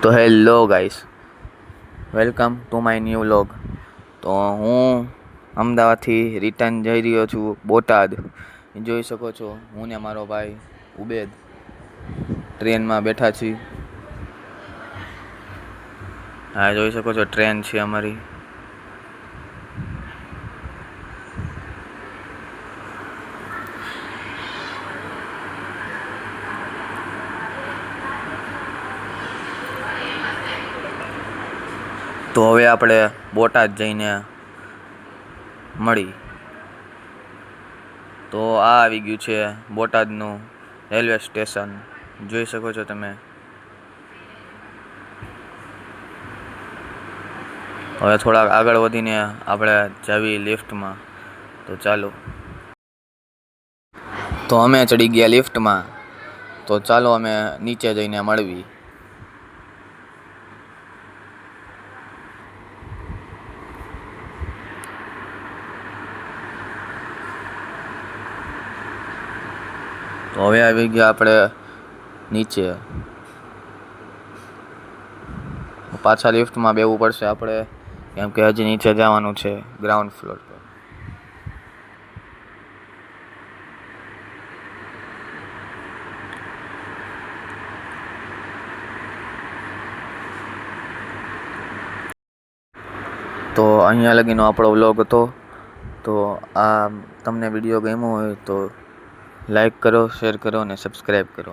તો hello guys, welcome to my new vlog. તો હું અમદાવાદથી રિટર્ન જઈ રહ્યો છું બોટાદ. જોઈ શકો છો, હું ને મારો ભાઈ ઉબેદ ટ્રેનમાં બેઠા છીએ. હા, જોઈ શકો છો ટ્રેન છે અમારી. તો હવે આપણે બોટાદ જઈને મળી. તો આ આવી ગયું છે બોટાદનું રેલવે સ્ટેશન, જોઈ શકો છો તમે. હવે થોડાક આગળ વધીને આપણે જવી લિફ્ટમાં. તો ચાલો. તો અમે ચડી ગયા લિફ્ટમાં. તો ચાલો અમે નીચે જઈને મળવી. તો હવે આવી ગયા આપણે નીચે. પાછા લિફ્ટમાં બેવું પડશે આપણે, કેમ કે હજી નીચે જવાનું છે ગ્રાઉન્ડ ફ્લોર પર. તો અહીંયા લગીનો આપણો વ્લોગ હતો. તો આ તમને વિડીયો ગમ્યો હોય તો લાઈક કરો, શેર કરો અને સબસ્ક્રાઈબ કરો.